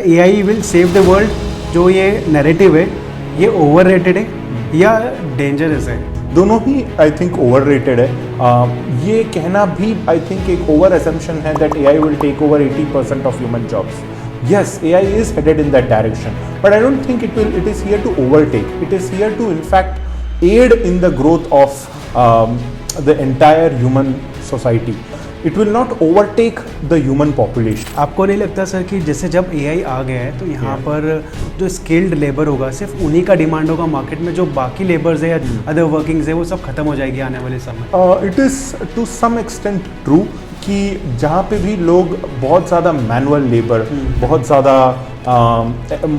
AI will save the world जो ये narrative है ये ओवररेटेड है या डेंजरस है? दोनों ही आई थिंक ओवररेटेड है। ये कहना भी आई थिंक एक ओवर असम्पशन है that AI will take over 80% of human jobs. Yes, AI is headed in that direction, but I don't think it is here to overtake. It is here to in fact aid in the growth of the entire human society. It will not overtake the human population. आपको नहीं लगता sir कि जैसे जब AI आ गया है तो यहाँ पर जो स्किल्ड लेबर होगा सिर्फ उन्हीं का डिमांड होगा मार्केट में, जो बाकी लेबर्स है या अदर वर्किंग्स है वो सब खत्म हो जाएगी आने वाले समय? It is to some extent true कि जहाँ पे भी लोग बहुत ज़्यादा मैनुअल लेबर, बहुत ज़्यादा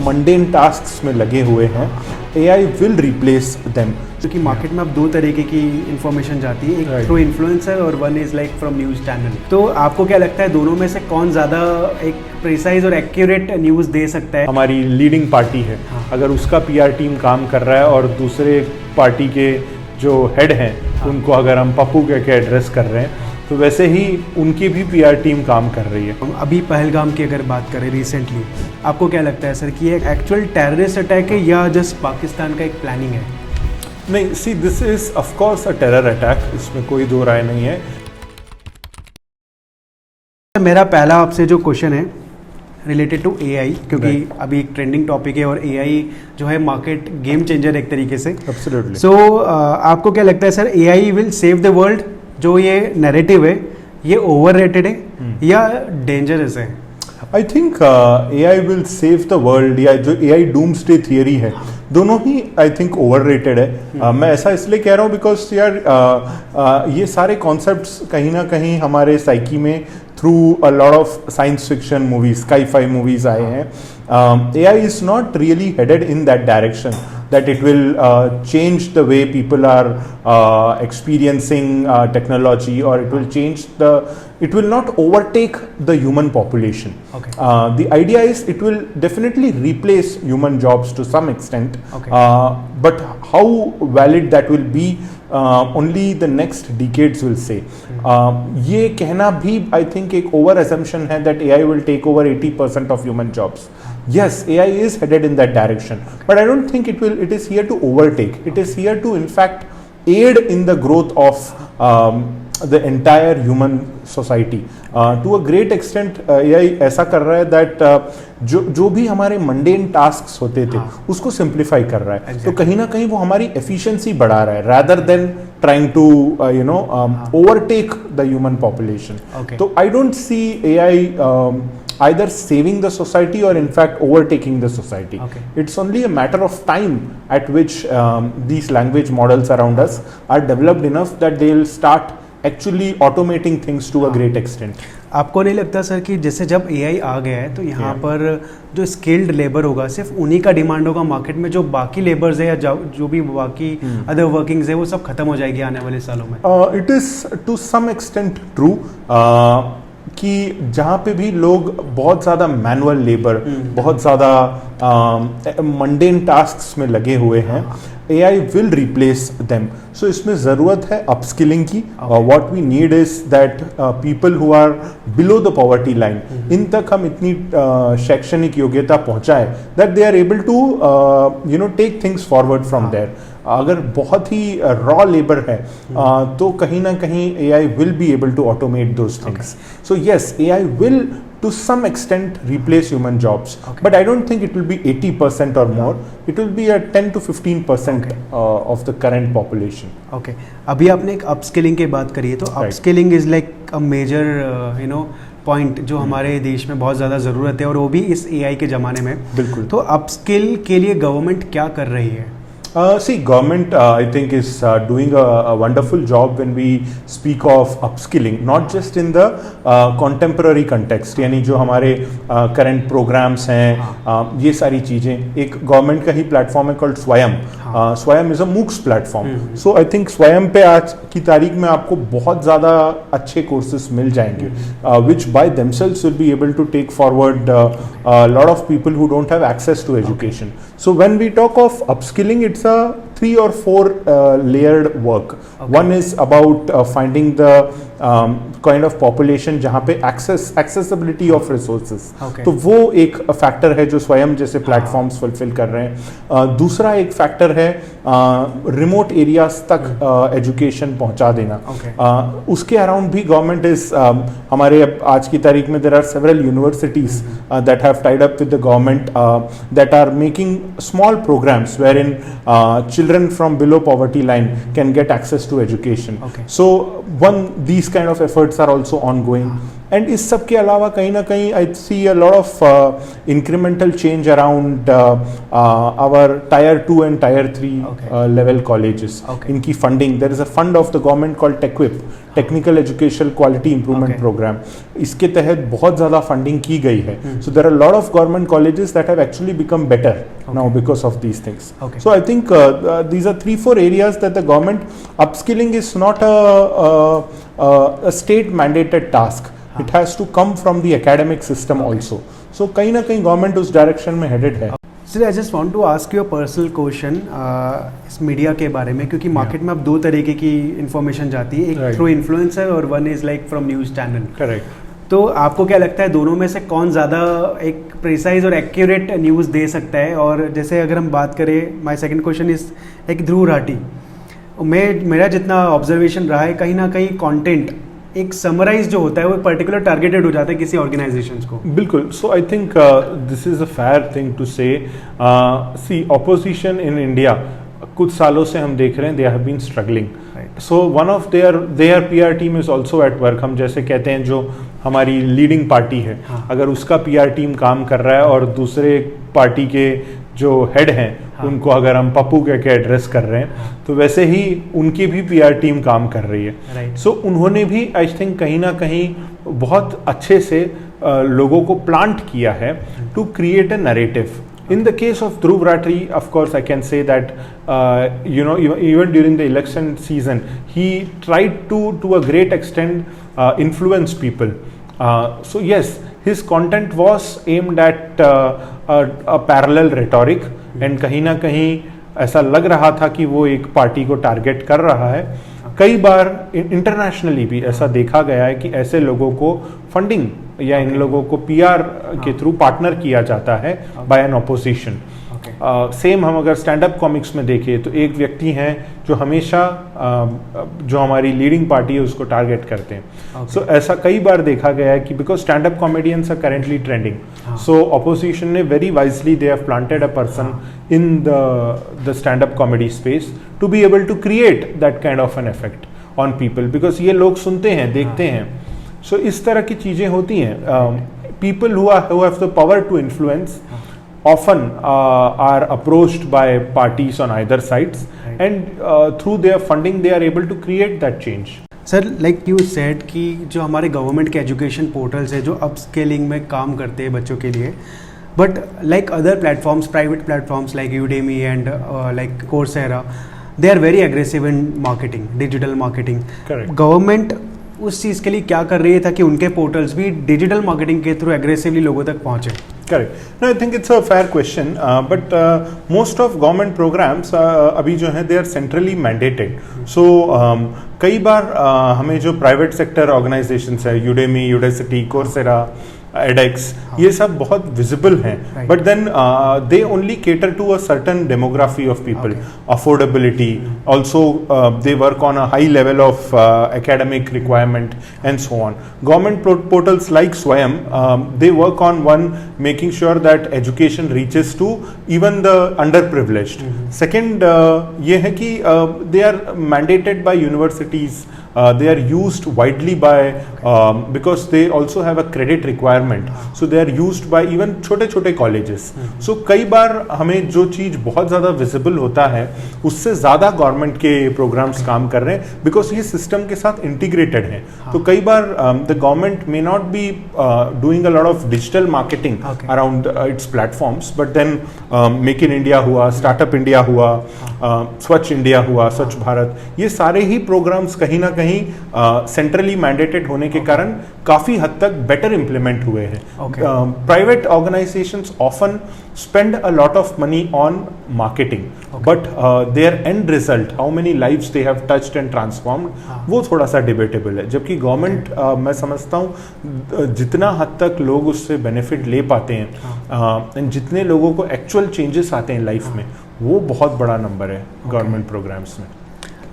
मंडेन टास्क्स में लगे हुए हैं, AI विल रिप्लेस देम। क्योंकि मार्केट में अब दो तरीके की इन्फॉर्मेशन जाती है, एक थ्रू इन्फ्लुएंसर और one is like from news channel. तो आपको क्या लगता है दोनों में से कौन ज़्यादा एक प्रिसाइज और एक्यूरेट न्यूज़ दे सकता है? हमारी लीडिंग पार्टी है, अगर उसका PR टीम काम कर रहा है और दूसरे पार्टी के जो हेड हैं उनको अगर हम पप्पू कह के एड्रेस कर रहे हैं तो वैसे ही उनकी भी PR टीम काम कर रही है। अभी पहलगाम की अगर बात करें रिसेंटली, आपको क्या लगता है सर कि ये एक्चुअल टेररिस्ट अटैक है या जस्ट पाकिस्तान का एक प्लानिंग है? नहीं, see this is of course a terror attack, इसमें कोई दो राय नहीं है। मेरा पहला आपसे जो क्वेश्चन है रिलेटेड टू AI, क्योंकि अभी एक ट्रेंडिंग टॉपिक है और AI जो है मार्केट गेम चेंजर एक तरीके से। एब्सोल्युटली। सो आपको क्या लगता है sir AI will save the world जो ये नैरेटिव है ये ओवररेटेड है या डेंजरस है? I think AI will save the world या जो AI डूम्सडे थियरी है, दोनों ही आई थिंक ओवररेटेड है। मैं ऐसा इसलिए कह रहा हूँ बिकॉज यार ये सारे कॉन्सेप्ट्स कहीं ना कहीं हमारे साइकी में through a lot of science fiction movies, sky-phi movies आए हैं। AI is not really headed in that direction that it will change the way people are experiencing technology, or it will not overtake the human population. Okay. The idea is it will definitely replace human jobs to some extent. Okay. But how valid that will be, only the next decades will say. ये कहना भी I think एक over assumption है that AI will take over 80% of human jobs. Yes, AI is headed in that direction, but I don't think it is here to overtake. It is here to in fact aid in the growth of the entire human society. To a great extent AI ऐसा कर रहा है that जो भी हमारे mundane tasks होते थे उसको सिंप्लीफाई कर रहा है। तो कहीं ना कहीं वो हमारी एफिशिएंसी बढ़ा रहा है rather than trying to overtake the human population. तो I don't see AI either saving the society or in fact overtaking the society. It's only a matter of time at which these language models around us are developed enough that they'll start actually automating things to a great extent. आपको नहीं लगता sir कि जैसे जब AI आ गया है तो यहाँ पर जो स्किल्ड लेबर होगा सिर्फ उन्हीं का डिमांड होगा मार्केट में, जो बाकी लेबर्स है या जो भी बाकी अदर वर्किंग्स है वो सब खत्म हो जाएगी आने वाले सालों में? It is to some extent true कि जहाँ पे भी लोग बहुत ज़्यादा मैनुअल लेबर, बहुत ज़्यादा मंडेन टास्क्स में लगे हुए हैं, AI will replace them. So इसमें ज़रूरत है अपस्किलिंग की। What we need is that people who are below the poverty line, इन तक हम इतनी शैक्षणिक योग्यता पहुँचाए that they are able to take things forward from there. अगर बहुत ही रॉ लेबर है तो कहीं ना कहीं AI will be able to automate those things. So yes, AI will to some extent replace human jobs, but I don't think it will be 80% or more. It will be a 10 to 15% of the current population. Okay. अभी आपने एक upskilling की बात करी है, तो upskilling is like a major point जो हमारे देश में बहुत ज़्यादा ज़रूरत है और वो भी इस AI के ज़माने में। बिल्कुल। तो अपस्किल के लिए गवर्नमेंट क्या कर रही है? See, government I think is doing a wonderful job when we speak of upskilling, not just in the contemporary context, यानी जो हमारे current programs हैं, ये सारी चीज़ें। एक गवर्नमेंट का ही प्लेटफॉर्म है called स्वयं। स्वयं is a MOOCs platform. So I think स्वयं पे आज की तारीख में आपको बहुत ज़्यादा अच्छे कोर्सेज मिल जाएंगे which by themselves will be able to take forward a lot of people who don't have access to education. So when we talk of upskilling, it's a 3 or 4 layered work. One is about finding the kind of population जहाँ पे accessibility of resources. तो वो एक factor है जो स्वयं जैसे platforms fulfil कर रहे हैं. दूसरा एक फैक्टर है रिमोट एरियाज तक एजुकेशन पहुंचा देना. उसके अराउंड भी गवर्नमेंट इज हमारे आज की तारीख में there are several universities that have tied up with the government that are making small programmes wherein children from below poverty line can get access to education. So these kind of efforts are also ongoing. And इस सब के अलावा कहीं ना कहीं I see a lot of incremental change around our tier 2 and tier 3 level colleges. इनकी funding, there is a fund of the government called TechWIP, Technical Education Quality Improvement Program. इसके तहत बहुत ज़्यादा funding की गई है. So there are a lot of government colleges that have actually become better now because of these things. So I think these are 3-4 areas that the government upskilling is not a state mandated task. It has to come from the academic system also. So कहीं ना कहीं government उस direction में headed है. Sir, I just want to ask you a personal question इस media के बारे में, क्योंकि मार्केट में अब 2 तरीके की इन्फॉर्मेशन जाती है, एक थ्रू इन्फ्लुएंसर और one is like from news channel. Correct. तो आपको क्या लगता है दोनों में से कौन ज़्यादा एक प्रिसाइज और एक्यूरेट न्यूज़ दे सकता है? और जैसे अगर हम बात करें, my second question is like Dhruv Rathee, मेरा जितना ऑब्जर्वेशन रहा है कहीं ना कहीं कंटेंट एक समराइज जो होता है वो पर्टिकुलर टारगेटेड हो जाता है किसी ऑर्गेनाइजेशंस को. बिल्कुल. So I think this is a fair thing to say. See opposition in India कुछ सालों से हम देख रहे हैं, they have been struggling. So one of their PR team is also at work. हम जैसे कहते हैं जो हमारी लीडिंग पार्टी है, अगर उसका पीआर टीम काम कर रहा है और दूसरे पार्टी के जो हेड हैं उनको अगर हम पप्पू कह के एड्रेस कर रहे हैं, तो वैसे ही उनकी भी पीआर टीम काम कर रही है. सो उन्होंने भी आई थिंक कहीं ना कहीं बहुत अच्छे से लोगों को प्लांट किया है to create a narrative. In the case of Dhruv Rathi, of course, I can say that even during the election season, he tried to a great extent, influence people. So yes, his content was aimed at a parallel rhetoric, and कहीं ना कहीं ऐसा लग रहा था कि वो एक पार्टी को टारगेट कर रहा है. कई बार इंटरनेशनली भी ऐसा देखा गया है कि ऐसे लोगों को फंडिंग या इन लोगों को पीआर के थ्रू पार्टनर किया जाता है बाय एन ऑपोजिशन. सेम हम अगर स्टैंड अप कॉमिक्स में देखें तो एक व्यक्ति हैं जो हमेशा जो हमारी लीडिंग पार्टी है उसको टारगेट करते हैं. सो ऐसा कई बार देखा गया है कि because stand up comedians are currently trending, so opposition ने very wisely they have planted a person in the stand up comedy space to be able to create that kind of an effect on people, because ये लोग सुनते हैं, देखते हैं. सो इस तरह की चीज़ें होती हैं. People who have the power to influence often are approached by parties on either sides, and through their funding they are able to create that change. Sir, like you said कि जो हमारे गवर्नमेंट के education portals है जो upscaling में काम करते हैं बच्चों के लिए, but like other platforms, private platforms like Udemy and like Coursera, they are very aggressive in marketing, digital marketing. Correct. Government उस चीज़ के लिए क्या कर रही है ताकि उनके पोर्टल्स भी डिजिटल मार्केटिंग के थ्रू एग्रेसिवली लोगों तक पहुंचे? Correct. No, I think it's a fair question, but most of government programs अभी जो हैं they are centrally mandated. So कई बार हमें जो private sector organizations है, Udemy, Udacity, Coursera, edX, ये सब बहुत visible हैं, but then they only cater to a certain demography of people. Affordability, also they work on a high level of academic requirement and so on. Government portals like Swayam, they work on making sure that education reaches to even the underprivileged. Second, ये है कि they are mandated by universities. They are used widely because they also have a credit requirement, so they are used by even छोटे colleges. So कई बार हमें जो चीज़ बहुत ज़्यादा visible होता है उससे ज़्यादा गवर्नमेंट के programs काम कर रहे हैं because ये system के साथ integrated हैं. तो कई बार the government may not be doing a lot of digital marketing around its platforms, but then Make in India हुआ, Startup India हुआ, स्वच्छ इंडिया हुआ, स्वच्छ भारत, ये सारे ही programs कहीं ना कहीं कहीं सेंट्रली मैंडेटेड होने के कारण काफी हद तक बेटर इंप्लीमेंट हुए हैं. Private organisations often spend a lot of money on marketing, but their end result, how many lives they have touched and transformed, वो थोड़ा सा डिबेटेबल है. जबकि गवर्नमेंट मैं समझता हूँ जितना हद तक लोग उससे बेनिफिट ले पाते हैं, जितने लोगों को एक्चुअल चेंजेस आते हैं लाइफ में, वो बहुत बड़ा नंबर है गवर्नमेंट प्रोग्राम्स में.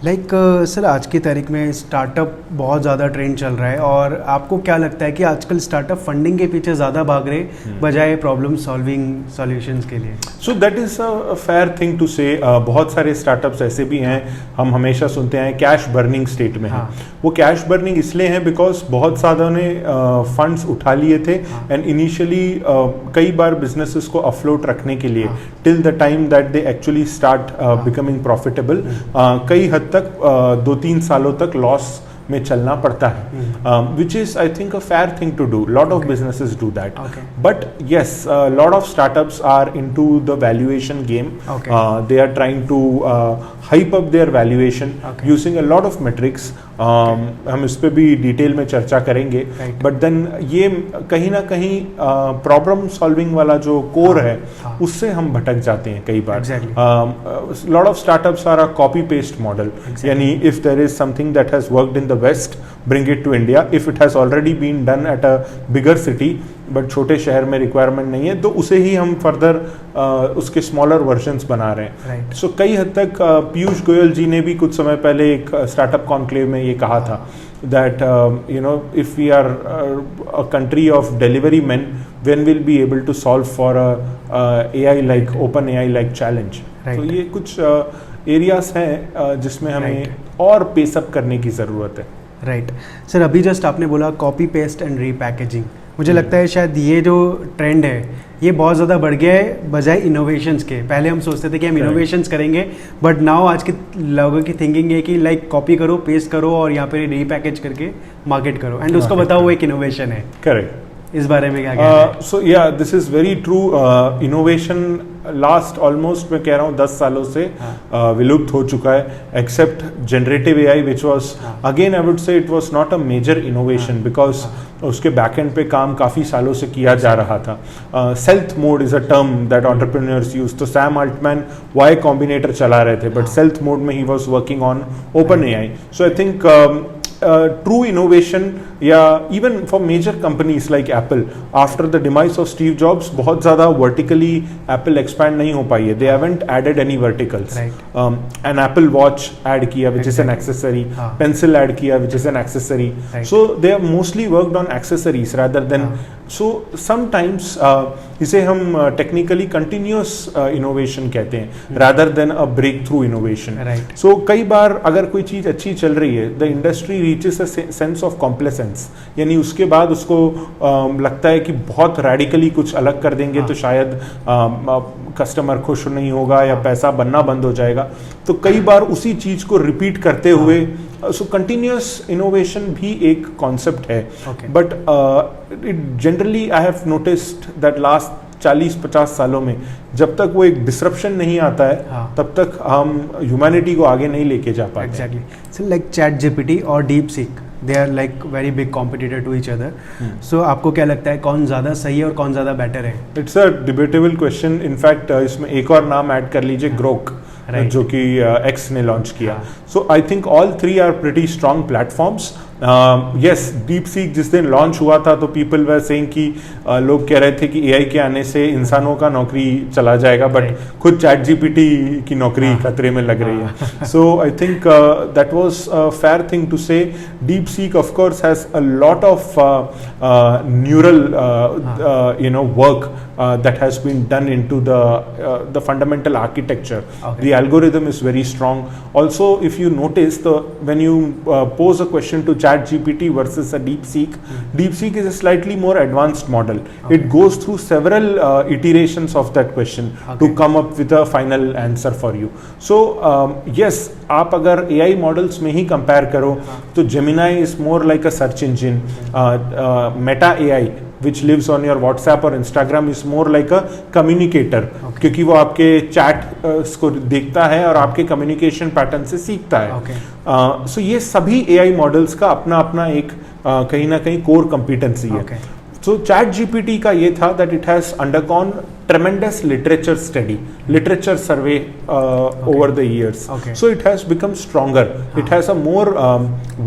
सर आज की तारीख में स्टार्टअप बहुत ज़्यादा ट्रेंड चल रहा है, और आपको क्या लगता है कि आजकल स्टार्टअप फंडिंग के पीछे ज़्यादा भाग रहे बजाय प्रॉब्लम सॉल्विंग सॉल्यूशंस के लिए? So that is a fair thing to say. बहुत सारे स्टार्टअप्स ऐसे भी हैं, हम हमेशा सुनते हैं कैश बर्निंग स्टेट में हैं. वो कैश बर्निंग इसलिए हैं बिकॉज बहुत सारों ने फंड्स उठा लिए थे, एंड इनिशियली कई बार बिजनेसेस को अफ्लोट रखने के लिए till the time that they actually start becoming profitable, कई हद तक 2-3 सालों तक लॉस में चलना पड़ता है, which is I think a fair thing to do. Lot of businesses do that, but yes lot of startups are into the valuation game. They are trying to hype up their valuation using a lot of metrics. हम इस पे भी detail में चर्चा करेंगे, but then ये कहीं ना कहीं प्रॉब्लम सॉल्विंग वाला जो कोर है उससे हम भटक जाते हैं कई बार. Lot of startups are a copy paste model, यानी if there is something that has worked in the west, bring it to India. If it has already been done at a bigger city, but छोटे शहर में requirement नहीं है, तो उसे ही हम further उसके स्मॉलर वर्जन्स बना रहे हैं. सो कई हद तक पीयूष गोयल जी ने भी कुछ समय पहले एक स्टार्टअप कॉन्क्लेव में ये कहा था that if we are a country of delivery men, when we'll be able to solve for a AI like open AI like challenge. तो ये कुछ एरियाज हैं जिसमें हमें और पेसअप करने की ज़रूरत है. राइट सर, अभी जस्ट आपने बोला कॉपी पेस्ट एंड रीपैकेजिंग. मुझे लगता है शायद ये जो ट्रेंड है ये बहुत ज़्यादा बढ़ गया है बजाय इनोवेशंस के. पहले हम सोचते थे कि हम इनोवेशंस करेंगे, बट नाउ आज के लोगों की थिंकिंग है कि लाइक कॉपी करो, पेस्ट करो और यहाँ पे रीपैकेज करके मार्केट करो, एंड उसको बताओ वो एक इनोवेशन है. करेक्ट. इस बारे में क्या कहना है? सो या this is very true. Innovation last almost मैं कह रहा हूँ 10 सालों से विलुप्त हो चुका है, except generative AI which was again I would say it was not a major innovation because उसके बैकएंड पे काम काफ़ी सालों से किया जा रहा था. Stealth mode is a term that entrepreneurs use. तो सैम अल्टमैन वाई कॉम्बिनेटर चला रहे थे, बट सेल्थ मोड में ही was working on OpenAI. So I think true innovation, yeah, even for major companies like Apple, after the demise of Steve Jobs, बहुत ज़्यादा vertically Apple expand नहीं हो पाई है. They haven't added any verticals. An Apple Watch add किया, which is an accessory. Pencil add किया, which is an accessory. So they have mostly worked on accessories rather than. So sometimes इसे हम technically continuous innovation कहते हैं rather than a breakthrough innovation. So कई बार अगर कोई चीज़ अच्छी चल रही है, the industry reaches a sense of complacence, यानी उसके बाद उसको लगता है कि बहुत radically कुछ अलग कर देंगे तो शायद कस्टमर खुश नहीं होगा या पैसा बनना बंद हो जाएगा. तो कई बार उसी चीज़ को रिपीट करते हुए सो कंटिन्यूस इनोवेशन भी एक कॉन्सेप्ट है. But it generally I have noticed that last 40-50 सालों में जब तक वो एक डिसरप्शन नहीं आता है तब तक हम ह्यूमैनिटी को आगे नहीं लेके जा पाते. Exactly. So like ChatGPT और DeepSeek, they are like very big competitor to each other. So आपको क्या लगता है कौन ज़्यादा सही है और कौन ज़्यादा बेटर है? It's a debatable question. In fact इसमें एक और नाम ऐड कर लीजिए, ग्रोक, जो कि एक्स ने लॉन्च किया. So I think all three are pretty strong platforms. Yes, DeepSeek जिस दिन लॉन्च हुआ था तो पीपल वर सेइंग कि लोग कह रहे थे कि एआई के आने से इंसानों का नौकरी चला जाएगा, बट खुद चैट जीपीटी की नौकरी खतरे में लग रही है. So I think that was a fair thing to say. DeepSeek of course has a lot of neural work that has been done into the fundamental architecture. The algorithm is very strong. Also, if you notice, when you pose a question to ChatGPT versus a DeepSeek, DeepSeek is a slightly more advanced model. It goes through several iterations of that question to come up with a final answer for you. So, yes, आप अगर AI models में ही compare करो तो Gemini is more like a search engine. Meta AI, which lives on your WhatsApp और Instagram is more like a communicator, क्योंकि वो आपके chat को देखता है और आपके कम्युनिकेशन पैटर्न से सीखता है। सो ये सभी AI मॉडल्स का अपना अपना एक कहीं ना कहीं कोर कॉम्पिटेंसी है। So ChatGPT का ये था that it has undergone tremendous literature study, literature survey over the years. So it has become stronger. It has a more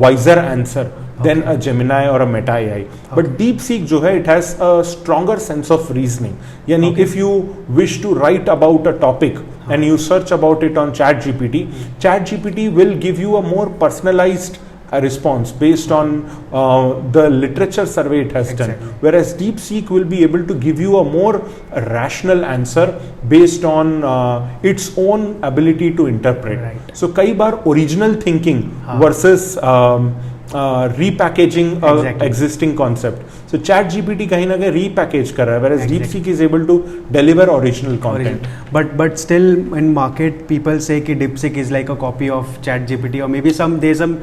wiser answer than a Gemini or a Meta AI. But DeepSeek जो है, it has a stronger sense of reasoning. यानी if you wish to write about a topic and you search about it on ChatGPT will give you a more personalized a response based on the literature survey it has done, whereas DeepSeek will be able to give you a more rational answer based on its own ability to interpret. So कई बार original thinking versus repackaging existing concept. So ChatGPT कहीं ना कहीं repackage कर रहा है, whereas DeepSeek is able to deliver original content. But still in market people say कि DeepSeek is like a copy of ChatGPT or maybe there's some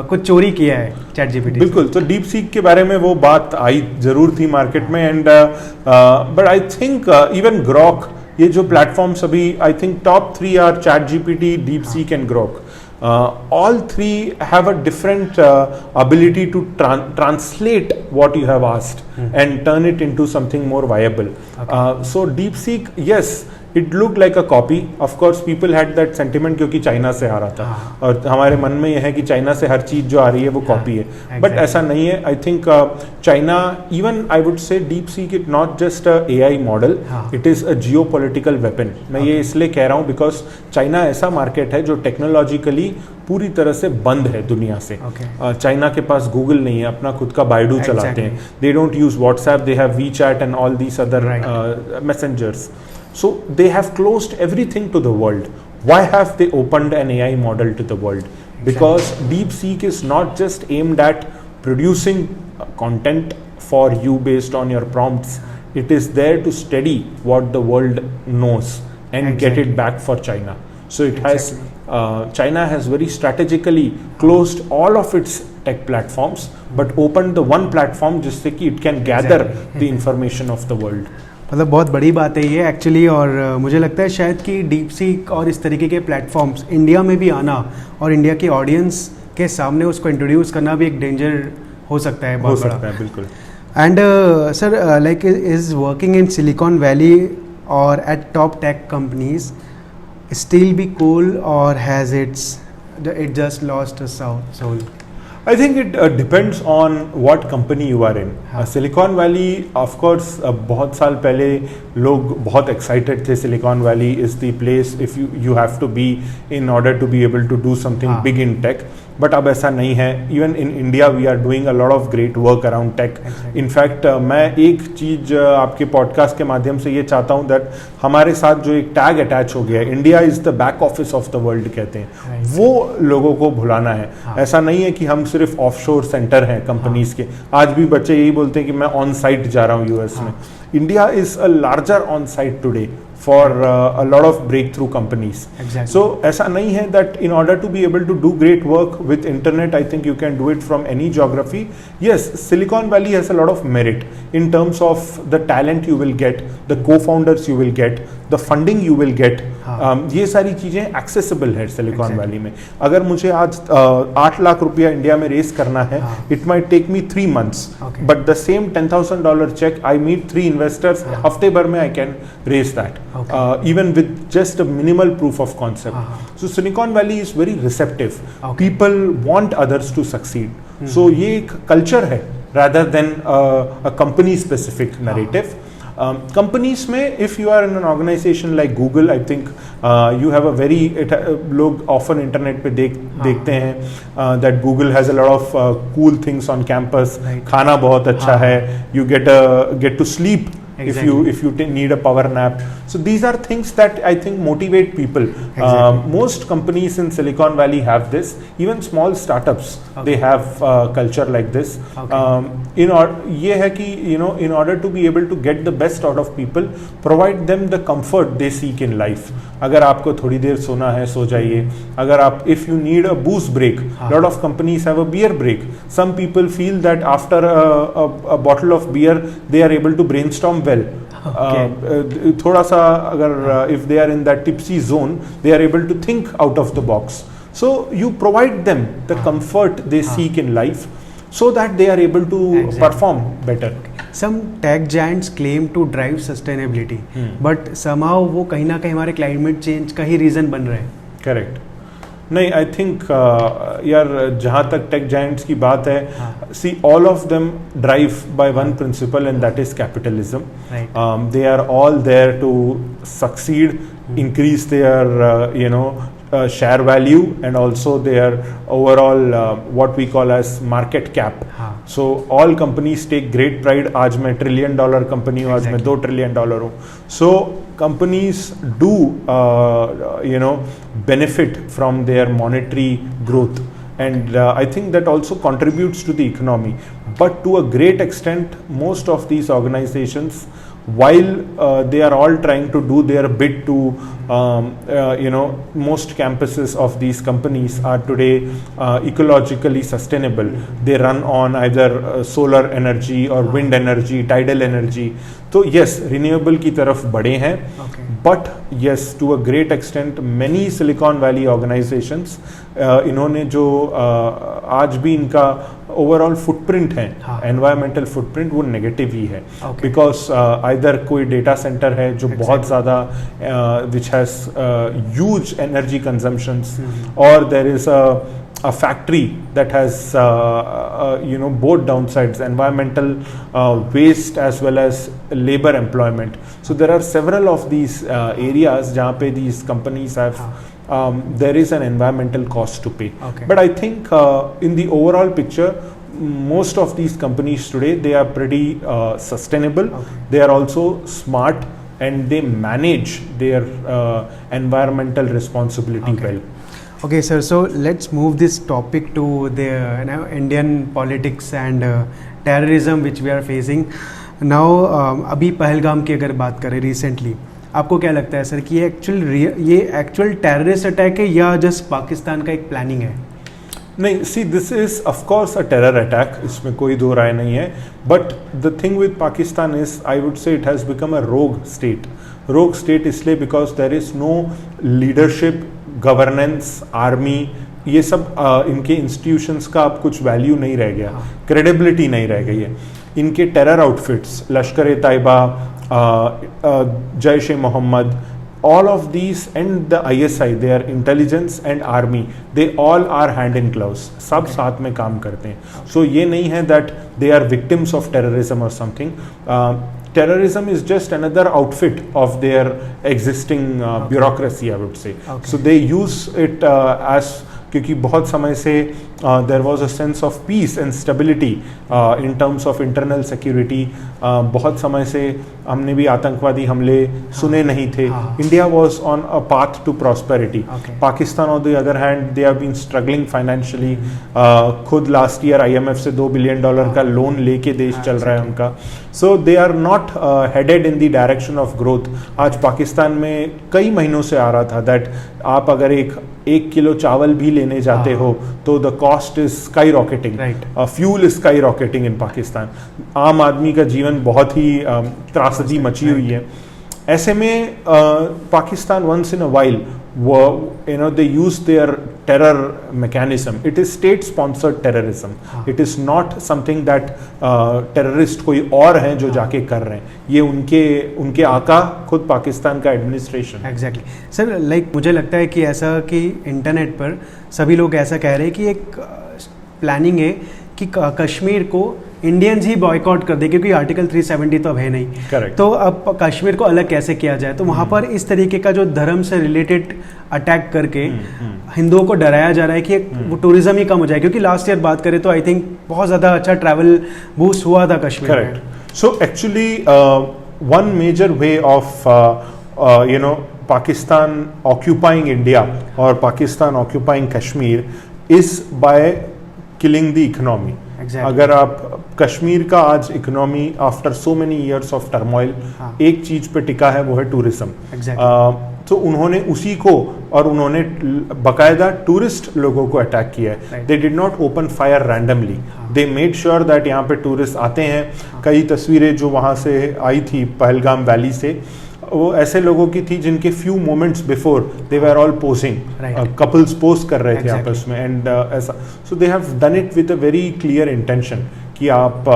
कुछ चोरी किया है ChatGPT. बिल्कुल, तो DeepSeek के बारे में वो बात आई जरूर थी मार्केट में, and but I think even Grok, ये जो प्लेटफॉर्म्स अभी I think top 3 are ChatGPT, DeepSeek एंड Grok. All three have a different ability to translate what you have asked and turn it into something more viable. So DeepSeek, yes, it looked like a copy. Of course, people had that sentiment क्योंकि China से आ रहा था, और हमारे मन में यह है कि चाइना से हर चीज जो आ रही है वो कॉपी है, बट ऐसा नहीं है. I think China, even I would से DeepSeek it not just a AI model, it is a geopolitical weapon. मैं ये इसलिए कह रहा हूँ बिकॉज चाइना ऐसा मार्केट है जो टेक्नोलॉजिकली पूरी तरह से बंद है दुनिया से. चाइना के पास गूगल नहीं है, अपना खुद का बाइडू चलाते हैं. They don't use WhatsApp, they have WeChat and all these other messengers. So they have closed everything to the world. Why have they opened an AI model to the world? Because DeepSeek is not just aimed at producing content for you based on your prompts. It is there to study what the world knows and get it back for China. So it has China has very strategically closed all of its tech platforms, but opened the one platform जिससे कि it can gather the information of the world. मतलब बहुत बड़ी बात है ये actually, और मुझे लगता है शायद कि DeepSeek और इस तरीके के प्लेटफॉर्म्स इंडिया में भी आना और इंडिया की ऑडियंस के सामने उसको इंट्रोड्यूस करना भी एक डेंजर हो सकता है, बहुत बड़ा. बिल्कुल. And sir, like is working in Silicon Valley और at top tech companies still be cool और has it just lost soul? I think it depends on what company you are in. Silicon Valley, of course, बहुत साल पहले लोग बहुत excited थे. Silicon Valley is the place if you have to be in order to be able to do something big in tech. But अब ऐसा नहीं है. Even in India we are doing a lot of great work around tech. In fact मैं एक चीज आपके podcast के माध्यम से ये चाहता हूँ दैट हमारे साथ जो एक टैग अटैच हो गया है, India is the back office of the world कहते हैं, वो लोगों को भुलाना है. ऐसा नहीं है कि हम सिर्फ ऑफशोर सेंटर हैं कंपनीज के. आज भी बच्चे यही बोलते हैं कि मैं ऑन साइट जा रहा हूँ यूएस में. India is a larger on site today for a lot of breakthrough companies. So ऐसा नहीं है that in order to be able to do great work with internet, I think you can do it from any geography. Yes, Silicon Valley has a lot of merit in terms of the talent you will get, the co-founders you will get, the funding you will get. ये सारी चीज़ें accessible है Silicon Valley में. अगर मुझे आज 8 लाख रुपया India में रेस करना है, it might take me 3 months. But the same $10,000 check, I meet 3 investors, हफ्ते भर में I can raise that. Even with just a minimal proof of concept. So Silicon Valley is very receptive. People want others to succeed. So ये एक culture है rather than a company specific narrative. Companies में if you are in an organization like Google, I think you have a very लोग often internet पे देखते हैं that Google has a lot of cool things on campus. खाना बहुत अच्छा है. You get to sleep if you need a power nap. So these are things that I think motivate people. Most companies in Silicon Valley have this. Even small startups, they have culture like this. ये है कि in order to be able to get the best out of people, provide them the comfort they seek in life. अगर आपको थोड़ी देर सोना है, सो जाइए. अगर आप if you need a booze break, lot of companies have a beer break. Some people feel that after a bottle of beer they are able to brainstorm well. थोड़ा सा अगर if they are in that tipsy zone, they are able to think out of the box. So you provide them the comfort they seek in life, so that they are able to perform better. Some tech giants claim to drive sustainability, but somehow वो कहीं ना कहीं हमारे climate change का ही reason बन रहे हैं. Correct. नहीं, आई थिंक यार जहाँ तक टेक जायंट्स की बात है, see all of them drive by one principle and that is capitalism. They are all there to succeed, increase their share value, and also their overall what we call as market cap. So all companies take great pride. आज मैं $1 trillion company हूँ, आज मैं $2 trillion हूँ. So companies do benefit from their monetary growth, and I think that also contributes to the economy. But to a great extent, most of these organizations, while they are all trying to do their bit to most campuses of these companies are today ecologically sustainable. They run on either solar energy or wind energy, tidal energy. तो yes, renewable की तरफ बढ़े हैं. But yes, to a great extent, many Silicon Valley organizations इन्होंने जो आज भी इनका ओवरऑल फुटप्रिंट है, एनवायरमेंटल फुटप्रिंट, वो नेगेटिव ही है. बिकॉज आइदर कोई डेटा सेंटर है जो बहुत ज़्यादा which has huge energy consumptions, और there is a factory that has both downsides, environmental waste as well as labor employment. So there are several of these areas जहाँ पे these companies have there is an environmental cost to pay. But I think in the overall picture, most of these companies today, they are pretty sustainable. They are also smart, and they manage their environmental responsibility well. Okay, sir. So let's move this topic to the Indian politics and terrorism which we are facing now. अभी पहलगाम की अगर बात करें recently, आपको क्या लगता है sir कि ये एक्चुअल टेररिस्ट अटैक है या जस्ट पाकिस्तान का एक प्लानिंग है? नहीं, see this is of course a terror attack, इसमें कोई दो राय नहीं है. But the thing with Pakistan is, I would say it has become a rogue state. Rogue state इसलिए because there is no leadership, governance, army, ये सब इनके इंस्टीट्यूशंस का अब कुछ वैल्यू नहीं रह गया, क्रेडिबिलिटी नहीं रह गई है. इनके terror outfits, Lashkar A Taiba, Jaish A Mohammad, all of these and the ISI, their intelligence and army, they all are hand in gloves. सब साथ में काम करते हैं. So ये नहीं है that they are victims of terrorism or something. Terrorism is just another outfit of their existing bureaucracy, I would say. So they use it as, क्योंकि बहुत समय से there was a sense of peace and stability in terms of internal security. बहुत समय से हमने भी आतंकवादी हमले सुने नहीं थे. India was on a path to prosperity. Pakistan on the other hand, they have been struggling financially. खुद last year IMF से $2 billion का लोन लेके देश चल रहा है उनका. So they are not headed in the direction of growth. आज पाकिस्तान में कई महीनों से आ रहा था that आप अगर एक किलो चावल भी लेने जाते हो तो the cost is skyrocketing, fuel is skyrocketing in Pakistan. आम आदमी का जीवन बहुत ही त्रासदी मची हुई है. ऐसे में Pakistan once in a while they use their terror mechanism. It is state sponsored terrorism. It is not something that terrorist कोई और हैं जो जाके कर रहे हैं. ये उनके आका खुद पाकिस्तान का एडमिनिस्ट्रेशन. एग्जैक्टली सर, लाइक मुझे लगता है कि ऐसा कि इंटरनेट पर सभी लोग ऐसा कह रहे हैं कि एक प्लानिंग है कि कश्मीर को इंडियंस ही बॉयकॉट कर दे, क्योंकि आर्टिकल 370 तो अब है नहीं. Correct. तो अब कश्मीर को अलग कैसे किया जाए? तो वहाँ पर इस तरीके का जो धर्म से रिलेटेड अटैक करके हिंदुओं को डराया जा रहा है कि वो टूरिज्म ही कम हो जाए. क्योंकि लास्ट ईयर बात करें तो आई थिंक बहुत ज़्यादा अच्छा ट्रैवल बूस्ट हुआ था कश्मीर में. Correct. So actually one major way of Pakistan occupying India or Pakistan occupying Kashmir is by killing the economy. Exactly. अगर आप कश्मीर का आज economy after so many years of turmoil एक चीज पे टिका है, वो है टूरिज्म. तो उन्होंने उसी को और उन्होंने बकायदा टूरिस्ट लोगों को अटैक किया है. They did not open fire randomly. They made sure that यहाँ पे टूरिस्ट आते हैं. कई तस्वीरें जो वहाँ से आई थी पहलगाम वैली से, वो ऐसे लोगों की थी जिनके few moments before they were all posing, couples pose कर रहे थे आपस में, एंड ऐसा. So they have done it with a very clear intention कि आप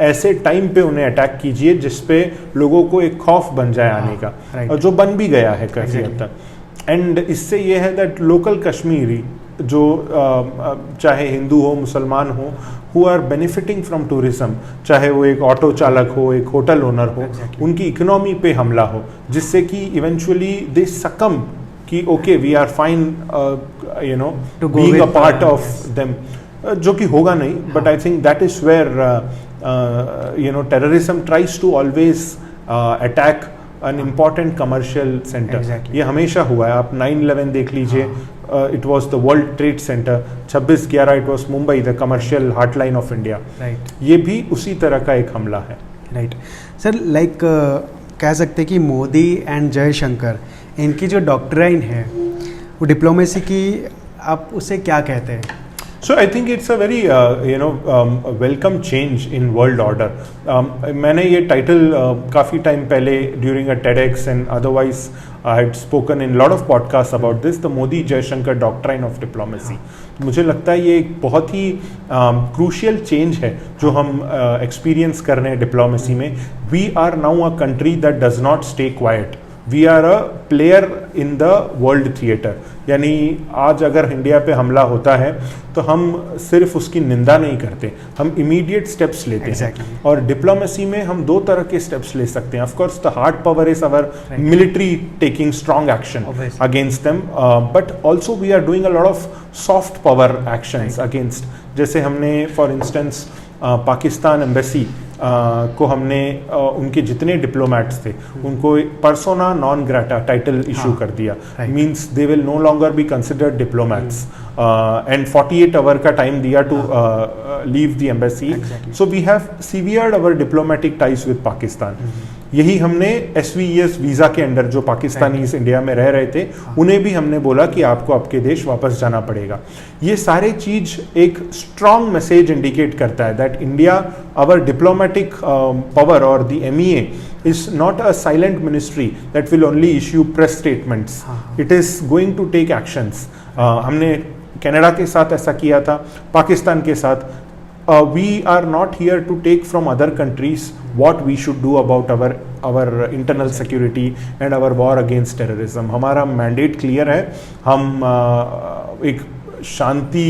ऐसे टाइम पे उन्हें अटैक कीजिए जिसपे लोगों को एक खौफ बन जाए आने का, और जो बन भी गया है काफी हद तक. एंड इससे ये है दैट लोकल कश्मीरी जो चाहे हिंदू हो मुसलमान हो, who are benefiting from tourism, चाहे वो एक ऑटो चालक हो, एक होटल ओनर हो, उनकी इकोनॉमी पे हमला हो, जिससे कि इवेंचुअली दे सकम कि okay we are fine being a part of them, जो कि होगा नहीं. But I think that is where terrorism tries to always attack an important commercial center. ये हमेशा हुआ है. आप 9/11 देख लीजिए, it was the World Trade Center. 26/11 it was Mumbai, the commercial heartline of India. ये भी उसी तरह का एक हमला है. राइट सर, लाइक कह सकते हैं कि मोदी एंड जयशंकर, इनकी जो डॉक्ट्राइन है वो डिप्लोमेसी की, आप उसे क्या कहते हैं? So I think it's a very welcome change in world order. मैंने ये टाइटल काफ़ी टाइम पहले during a TEDx and otherwise I had spoken in lot of podcasts about this, the Modi Jaishankar doctrine of diplomacy. मुझे लगता है ये एक बहुत ही क्रूशियल चेंज है जो हम एक्सपीरियंस कर रहे हैं डिप्लोमेसी में. We are now a country that does not stay quiet. We are a player in the world theatre. यानी आज अगर इंडिया पे हमला होता है तो हम सिर्फ उसकी निंदा नहीं करते, हम इमीडिएट स्टेप्स लेते हैं. और डिप्लोमेसी में हम दो तरह के स्टेप्स ले सकते हैं. Of course the hard power is our military taking strong action against them, but also we are doing a lot of soft power actions against. जैसे हमने फॉर इंस्टेंस पाकिस्तान एम्बेसी को हमने उनके जितने डिप्लोमेट्स थे उनको persona non grata title issue कर दिया. Means they will no longer be considered diplomats, and 48 hour का टाइम दिया to leave the embassy. So we have severed our diplomatic ties with Pakistan. यही हमने SVES वीज़ा के under जो Pakistanis India में रह रहे थे उन्हें भी हमने बोला कि आपको आपके देश वापस जाना पड़ेगा. ये सारे चीज एक स्ट्रॉन्ग मैसेज इंडिकेट करता है that India, our diplomatic power और the MEA is not a silent ministry that will only issue press statements. It is going to take actions. हमने कनाडा के साथ ऐसा किया था, पाकिस्तान के साथ. We are not here to take from other countries what we should do about our internal security and our war against terrorism. हमारा mandate clear है. हम एक शांति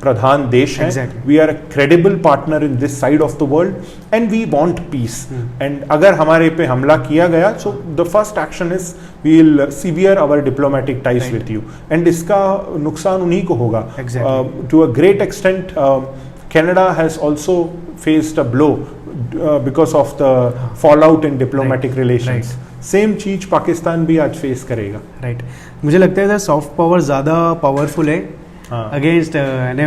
प्रधान देश है. We are a credible partner in this side of the world and we want peace. And अगर हमारे पे हमला किया गया so the first action is we will severe our diplomatic ties with you. And इसका नुकसान उन्हीं को होगा. To a great extent Canada has also faced a blow because of the fallout in diplomatic relations. Same चीज पाकिस्तान भी आज face करेगा. Right. मुझे लगता है सॉफ्ट पावर ज़्यादा पावरफुल है अगेंस्ट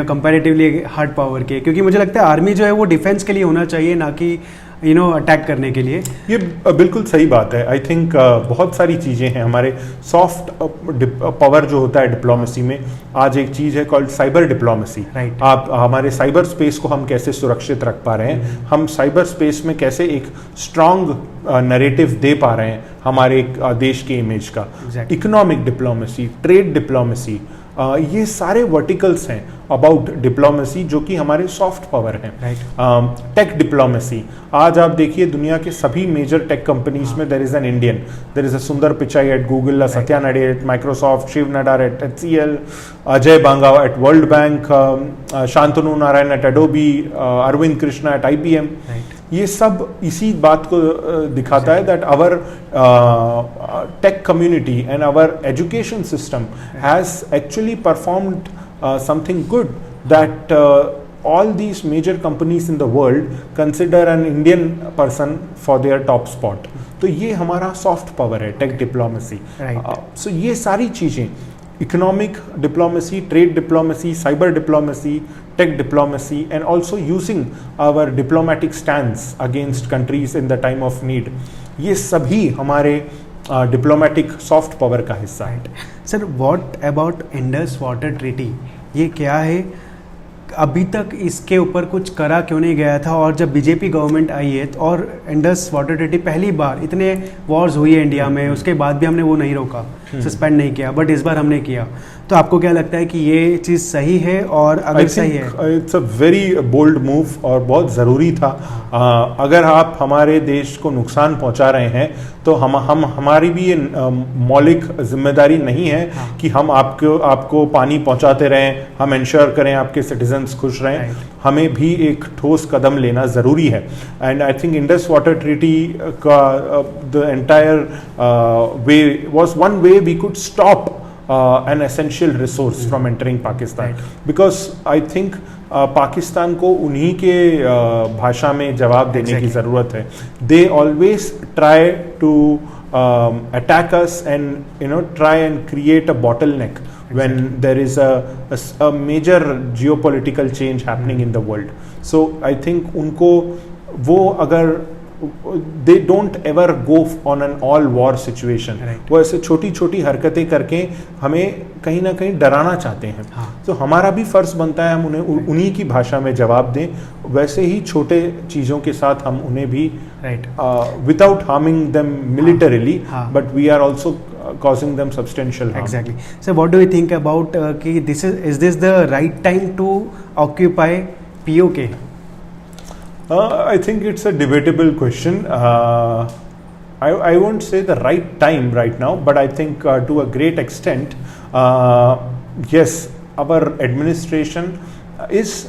कंपैरेटिवली हार्ड पावर के, क्योंकि मुझे लगता है आर्मी जो है वो डिफेंस के लिए होना चाहिए, ना कि अटैक करने के लिए. ये बिल्कुल सही बात है. आई थिंक बहुत सारी चीज़ें हैं. हमारे सॉफ्ट पावर जो होता है डिप्लोमेसी में, आज एक चीज़ है कॉल्ड साइबर डिप्लोमेसी. आप हमारे साइबर स्पेस को हम कैसे सुरक्षित रख पा रहे हैं, हम साइबर स्पेस में कैसे एक स्ट्रांग नरेटिव दे पा रहे हैं हमारे देश के इमेज का. इकोनॉमिक डिप्लोमेसी, ट्रेड डिप्लोमेसी, ये सारे वर्टिकल्स हैं अबाउट डिप्लोमेसी जो कि हमारे सॉफ्ट पावर हैं. टेक डिप्लोमेसी, आज आप देखिए दुनिया के सभी मेजर टेक कंपनीज में there is an Indian. There is a Sundar Pichai at Google, Satya Nadella at Microsoft, Shiv Nadar at HCL, Ajay Banga at World Bank, Shantanu Narayen at Adobe, Arvind Krishna at IBM. ये सब इसी बात को दिखाता है that our tech community and our education system has actually performed something good, that all these major companies in the world consider an Indian person for their top spot. तो ये हमारा सॉफ्ट पावर है, take diplomacy. सो ये सारी चीज़ें, economic diplomacy, trade diplomacy, cyber diplomacy, tech diplomacy, and also using our diplomatic stance against countries in the time of need, ये सभी हमारे डिप्लोमेटिक सॉफ्ट पावर का हिस्सा है। Sir, what about Indus water treaty, ये क्या है? अभी तक इसके ऊपर कुछ करा क्यों नहीं गया था? और जब बीजेपी गवर्नमेंट आई है और इंडस वाटर ट्रीटी पहली बार, इतने वॉर्स हुई है इंडिया में, उसके बाद भी हमने वो नहीं रोका, सस्पेंड नहीं किया, बट इस बार हमने किया। तो आपको क्या लगता है कि ये चीज़ सही है? और अगर सही है, it's a very bold move और बहुत ज़रूरी था। अगर आप हमारे देश को नुकसान पहुंचा रहे हैं तो हम हमारी भी ये मौलिक जिम्मेदारी नहीं है कि हम आपको पानी पहुंचाते रहें, हम इंश्योर करें आपके सिटीजन्स खुश रहें। हमें भी एक ठोस कदम लेना ज़रूरी है। And I think Indus water treaty का the entire way was one way we could stop an essential resource from entering Pakistan, because I think Pakistan को उन्हीं के भाषा में जवाब देने की ज़रूरत है। They always try to attack us and try and create a bottleneck when there is a major geopolitical change happening in the world. So I think उनको वो अगर they don't ever go on an all war situation, वो ऐसे छोटी छोटी हरकतें करके हमें कहीं ना कहीं डराना चाहते हैं। तो हमारा भी फर्ज बनता है हम उन्हें उन्हीं की भाषा में जवाब दें, वैसे ही छोटे चीज़ों के साथ हम उन्हें भी without harming them militarily, but we are also causing them substantial harm. Exactly. So what do you think about कि is this the right time to occupy POK? I think it's a debatable question. I won't say the right time right now, but I think to a great extent, yes, our administration is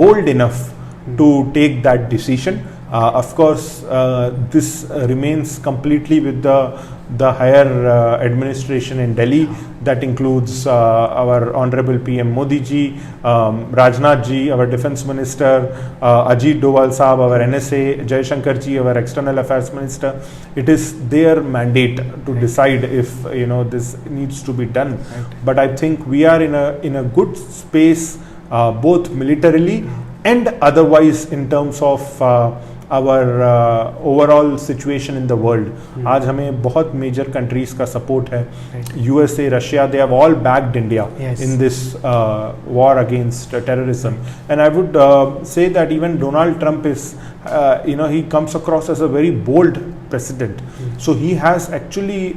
bold enough to take that decision. Of course, this remains completely with the higher administration in Delhi. That includes our Honorable PM Modi ji, Rajnath ji, our Defence Minister, Ajit Doval Saab, our NSA, Jaishankar ji, our External Affairs Minister. It is their mandate to decide if this needs to be done. But I think we are in a good space, both militarily and otherwise, in terms of our overall situation in the world. आज हमें बहुत major countries का support है, USA, Russia, they have all backed India in this war against terrorism. And I would say that even Donald Trump is, he comes across as a very bold president. So he has actually,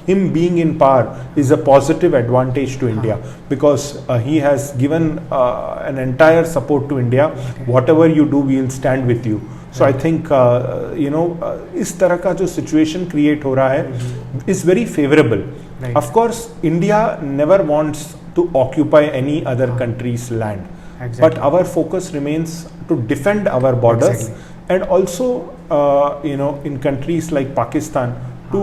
him being in power is a positive advantage to India, because he has given an entire support to India. Whatever you do, we will stand with you. So I think इस तरह का जो situation create हो रहा है is very favorable. Of course, India never wants to occupy any other country's land, but our focus remains to defend our borders, and also in countries like Pakistan, to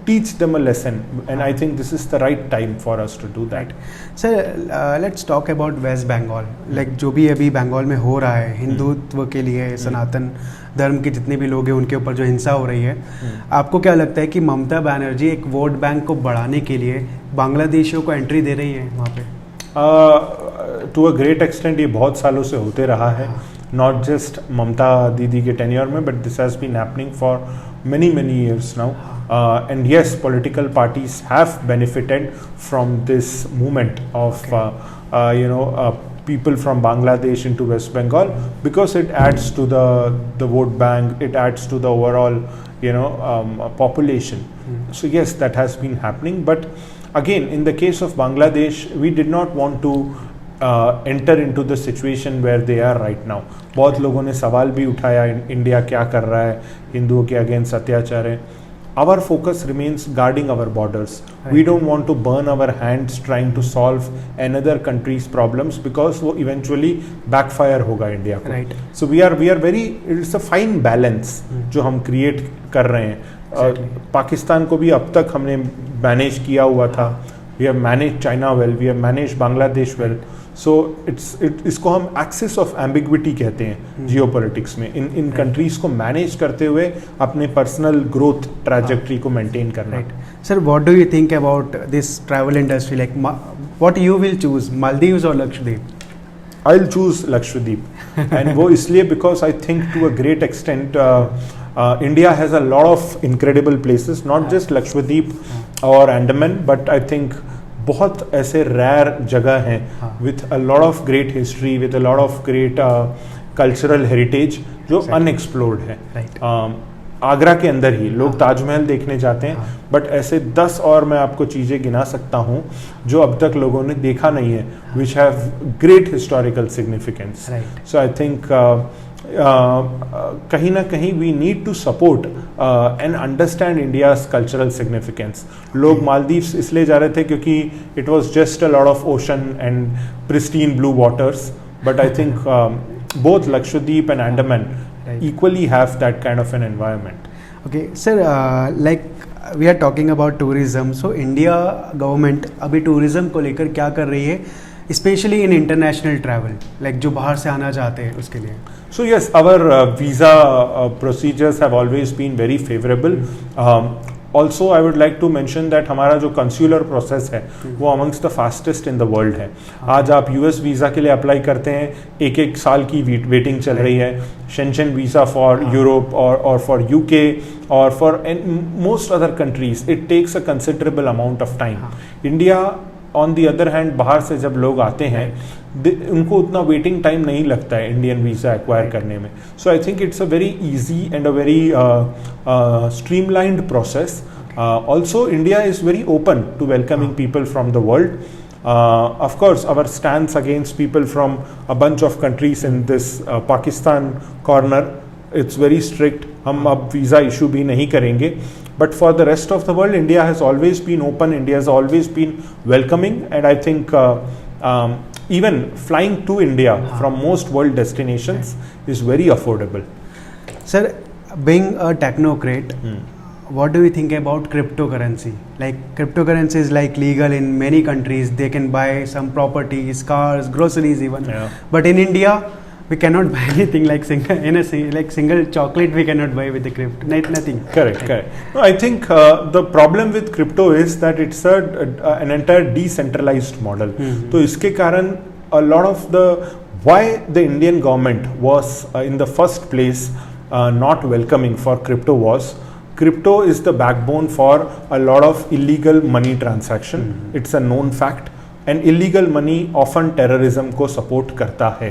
teach them a lesson, and I think this is the right time for us to do that. Sir, let's talk about West Bengal. Like जो भी अभी बंगाल में हो रहा है, हिंदुत्व के लिए, सनातन धर्म के जितने भी लोग हैं उनके ऊपर जो हिंसा हो रही है, आपको क्या लगता है कि ममता बनर्जी एक वोट बैंक को बढ़ाने के लिए बांग्लादेशियों को एंट्री दे रही है वहाँ पे? टू अ ग्रेट एक्सटेंट ये बहुत सालों से होते रहा है, नॉट जस्ट ममता दीदी के टेन्योर में, but this has been happening for many years now. And yes, political parties have benefited from this movement of people from Bangladesh into West Bengal, because it adds to the vote bank, it adds to the overall population. So yes, that has been happening, but again, in the case of Bangladesh, we did not want to enter into the situation where they are right now. बहुत लोगों ने सवाल भी उठाया, India क्या कर रहा है, हिंदुओं के अगेंस्ट अत्याचार है। Our focus remains guarding our borders. We don't want to burn our hands trying to solve another country's problems, because वो eventually backfire होगा इंडिया को. So we are very, it's a fine balance जो हम create कर रहे हैं. पाकिस्तान को भी अब तक हमने मैनेज किया हुआ था. We have managed China well, we have managed Bangladesh well. सो इसको हम एक्सिस ऑफ एम्बिग्विटी कहते हैं जियोपॉलिटिक्स में, इन कंट्रीज को मैनेज करते हुए अपने पर्सनल ग्रोथ ट्रैजेक्टरी को मेंटेन करना। Sir, what do you think about this travel industry, like what you will choose, Maldives और Lakshadweep? I will choose Lakshadweep and वो इसलिए because I think to a great extent India has a lot of incredible places, not just Lakshadweep or Andaman, but I think बहुत ऐसे rare जगह हैं with a lot of great history, with a lot of great cultural heritage जो unexplored है। आगरा के अंदर ही लोग ताजमहल देखने जाते हैं, बट ऐसे 10 और मैं आपको चीज़ें गिना सकता हूँ जो अब तक लोगों ने देखा नहीं है, which have great historical significance. So I think कहीं ना कहीं we need to support and understand India's cultural significance. लोग मालदीव्स इसलिए जा रहे थे क्योंकि it was just a lot of ocean and pristine blue waters, but I think both Lakshadweep and Andaman equally have that kind of an environment. Okay, sir, like we are talking about tourism, so India government अभी tourism को लेकर क्या कर रही है, especially in international travel, like जो बाहर से आना चाहते हैं उसके लिए? So yes, our visa procedures have always been very favorable. Also, I would like to mention that हमारा जो consular process है वो amongst the fastest in the world है। आज आप US वीज़ा के लिए अप्लाई करते हैं, एक साल की वेटिंग चल रही है। Schengen visa for Europe or for UK or for most other countries, it takes a considerable amount of time. India on the other hand, बाहर से जब लोग आते हैं उनको उतना वेटिंग टाइम नहीं लगता है इंडियन वीज़ा एक्वायर करने में। So I think it's a very easy and a very streamlined process. Also India is very open to welcoming people from the world. Of course, our stance against people from a bunch of countries in this Pakistan corner, it's very strict. हम अब visa issue भी नहीं करेंगे, but for the rest of the world, India has always been open. India has always been welcoming, and I think even flying to India from most world destinations is very affordable. Sir, being a technocrat, what do you think about cryptocurrency? Like cryptocurrency is like legal in many countries. They can buy some properties, cars, groceries even. But in India, we cannot buy anything like single chocolate we cannot buy with the crypto. Nothing. Correct. No, I think the problem with crypto is that it's an entire decentralized model. तो इसके कारण a lot of why the Indian government was in the first place not welcoming for crypto was crypto is the backbone for a lot of illegal money transaction. It's a known fact. And illegal money often terrorism को support करता है।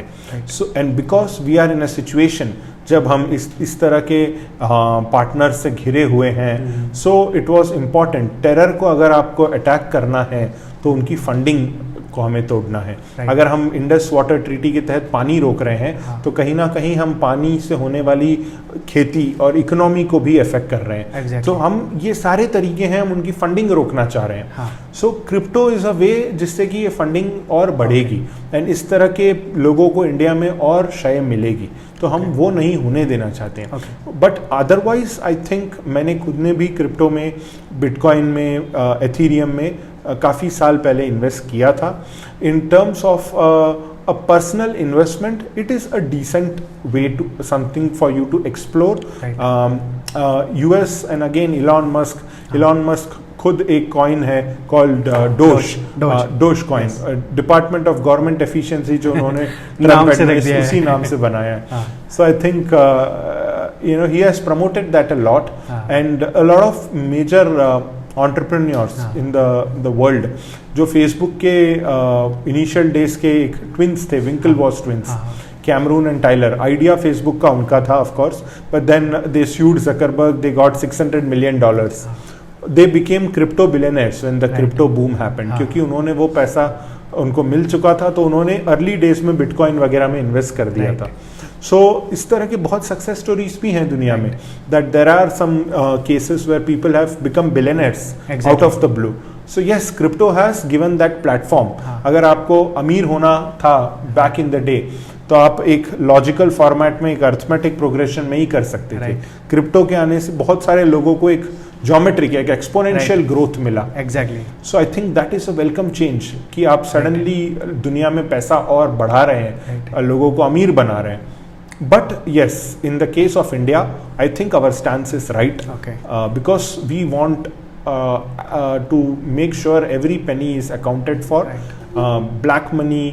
So and because we are in a situation जब हम इस तरह के partner से घिरे हुए हैं, so it was important terror को अगर आपको अटैक करना है तो उनकी फंडिंग को हमें तोड़ना है। अगर हम इंडस वाटर ट्रीटी के तहत पानी रोक रहे हैं तो कहीं ना कहीं हम पानी से होने वाली खेती और इकोनॉमी को भी इफेक्ट कर रहे हैं। तो हम ये सारे तरीके हैं, हम उनकी फंडिंग रोकना चाह रहे हैं। सो क्रिप्टो इज़ अ वे जिससे कि ये फंडिंग और बढ़ेगी एंड इस तरह के लोगों को इंडिया में और शय मिलेगी, तो हम वो नहीं होने देना चाहते हैं। बट अदरवाइज आई थिंक मैंने खुद ने भी क्रिप्टो में, बिटकॉइन में, एथीरियम में काफ़ी साल पहले इन्वेस्ट किया था। In terms of a personal investment, it is a decent way to something for you to explore. US and again Elon Musk खुद एक कॉइन है called Dogecoin, department of government efficiency जो उन्होंने उसी नाम से बनाया है। So I think he has promoted that a lot, and a lot of major entrepreneurs in the world जो फेसबुक के इनिशियल डेज के एक ट्विंस थे, Winklevoss twins, Cameron and Tyler. Idea Facebook का उनका था of course, but then they sued Zuckerberg, they got $600 million. They became crypto billionaires when the crypto boom happened, क्योंकि उन्होंने वो पैसा उनको मिल चुका था, तो उन्होंने अर्ली डेज में बिटकॉइन वगैरह में इन्वेस्ट कर दिया था। सो इस तरह के बहुत सक्सेस स्टोरीज भी हैं दुनिया में, that there are some cases where people have become billionaires out of the blue. So yes, crypto has given that platform. अगर आपको अमीर होना था बैक इन द डे, तो आप एक लॉजिकल फॉर्मेट में, एक अर्थमेटिक प्रोग्रेशन में ही कर सकते थे। क्रिप्टो के आने से बहुत सारे लोगों को एक ज्योमेट्रिक एक एक्सपोनेंशियल ग्रोथ मिला। Exactly. So I think that is a welcome change कि आप सडनली दुनिया में पैसा और बढ़ा रहे हैं, लोगों को अमीर बना रहे हैं। But yes, in the case of India, I think our stance is right. Okay. Because we want to make sure every penny is accounted for. Right. Black money,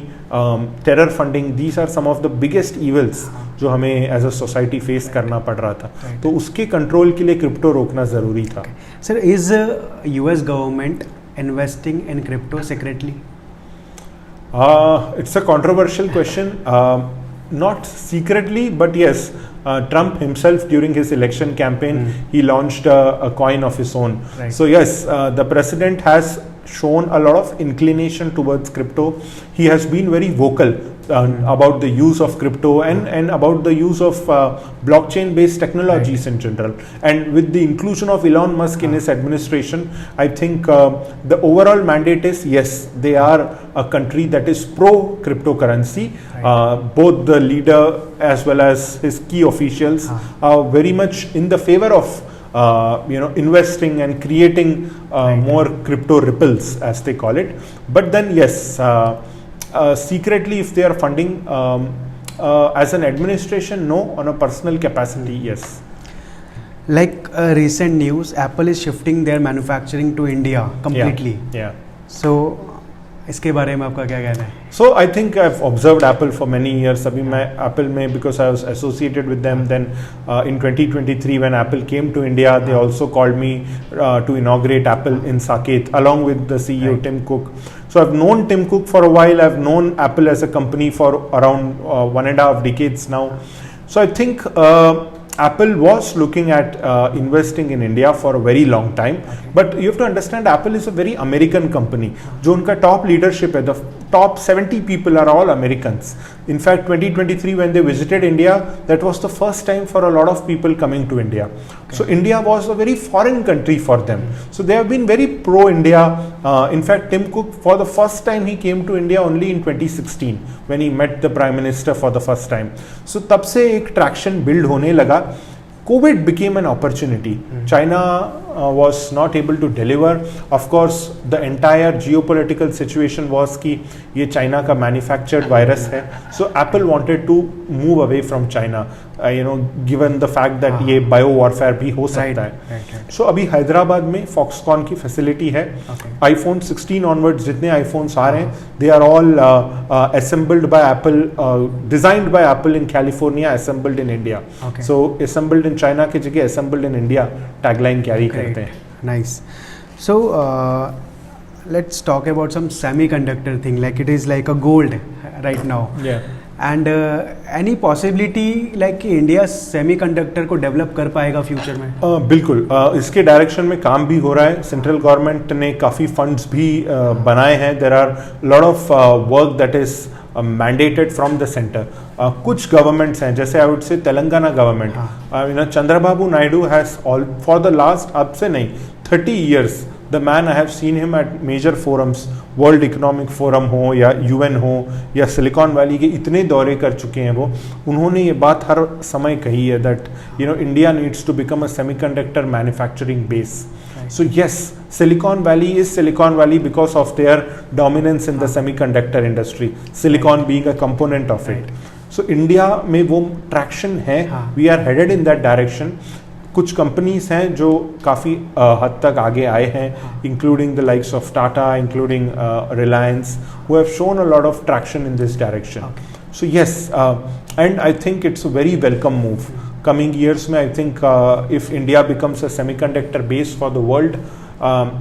terror funding, these are some of the biggest evils जो हमें as a society face करना पड़ रहा था। तो उसके control के लिए क्रिप्टो रोकना ज़रूरी था। Sir, is US government investing in crypto secretly? It's a controversial question. Not secretly, but yes, Trump himself during his election campaign, he launched a coin of his own. Right. So yes, the president has shown a lot of inclination towards crypto. He has been very vocal about the use of crypto and about the use of blockchain based technologies in general. And with the inclusion of Elon Musk in his administration, I think the overall mandate is yes, they are a country that is pro cryptocurrency. Both the leader as well as his key officials are very much in the favor of investing and creating more crypto ripples, as they call it. But then yes, secretly, if they are funding as an administration, no. On a personal capacity, yes. Like recent news, Apple is shifting their manufacturing to India completely. Yeah. So इसके बारे में आपका क्या कहना है? So I think I've observed Apple for many years. अभी मैं Apple में, because I was associated with them, then in 2023 when Apple came to India, they also called me to inaugurate Apple in Saket along with the CEO Tim Cook. So I've known Tim Cook for a while. I've known Apple as a company for around 1.5 decades now. So I think Apple was looking at investing in India for a very long time. But you have to understand, Apple is a very American company. जो उनका top leadership है, the top 70 people are all Americans. In fact, 2023 when they visited India, that was the first time for a lot of people coming to India. So India was a very foreign country for them. So they have been very pro-India. In fact, Tim Cook, for the first time, he came to India only in 2016 when he met the Prime Minister for the first time. So तब से एक traction build होने लगा. COVID became an opportunity. China was not able to deliver. Of course, the entire geopolitical situation was कि ये China का manufactured virus है. So Apple wanted to move away from China. Given the fact that ये bio warfare भी हो सकता है. So अभी हैदराबाद में Foxconn की facility है. iPhone 16 onwards जितने iPhones आ रहे हैं, they are all assembled by Apple, designed by Apple in California, assembled in India. So assembled in China की जगह assembled in India tagline carry करते हैं. Nice. So let's talk about some semiconductor thing. Like it is like a gold right now. Yeah. And any possibility like कि India semiconductor को develop कर पाएगा future में? बिल्कुल, इसके डायरेक्शन में काम भी हो रहा है. सेंट्रल गवर्नमेंट ने काफ़ी फंड्स भी बनाए हैं. There are lot of work that is mandated from the centre. कुछ गवर्नमेंट्स हैं, जैसे I would say Telangana government, Chandrababu Naidu has all for the last, अब से नहीं 30 years, the man I have seen him at major forums, world economic forum हो या UN हो या सिलिकॉन वैली के इतने दौरे कर चुके हैं वो. उन्होंने ये बात हर समय कही है that India needs to become a semiconductor manufacturing base. So yes, Silicon Valley is Silicon Valley because of their dominance in the semiconductor industry, silicon being a component of it. So India में वो traction है, we are headed in that direction. कुछ companies हैं जो काफ़ी हद तक आगे आए हैं, including the likes of Tata, including Reliance, who have shown a lot of traction in this direction. So yes, and I think it's a very welcome move. Coming years में I think if India becomes a semiconductor base for the world,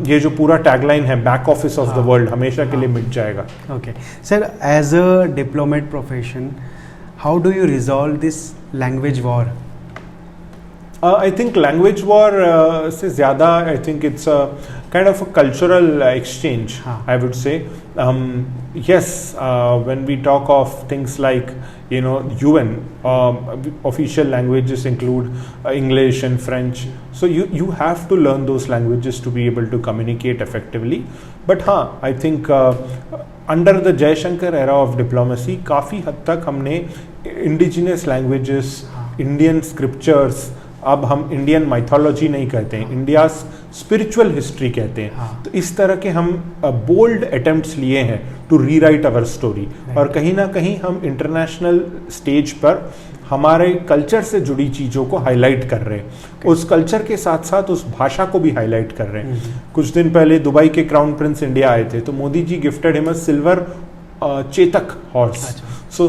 ये जो पूरा tagline है back office of the world हमेशा के लिए मिट जाएगा. Okay sir, as a diplomat profession, how do you resolve this language war? I think language war से ज़्यादा I think it's a kind of a cultural exchange. I would say. Yes, when we talk of things like UN, official languages include English and French. So you have to learn those languages to be able to communicate effectively. But I think under the Jaishankar era of diplomacy, काफ़ी हद तक हमने indigenous languages, Indian scriptures, अब हम Indian mythology नहीं कहते हैं, India spiritual history कहते हैं। तो इस तरह के हम बोल्ड अटेम्प्ट्स लिए हैं टू रीराइट अवर स्टोरी, और कहीं ना कहीं हम इंटरनेशनल स्टेज पर हमारे कल्चर से जुड़ी चीज़ों को हाईलाइट कर रहे हैं। उस कल्चर के साथ साथ उस भाषा को भी हाईलाइट कर रहे हैं। कुछ दिन पहले दुबई के क्राउन प्रिंस इंडिया आए थे, तो Modi ji gifted him a silver Chetak horse, so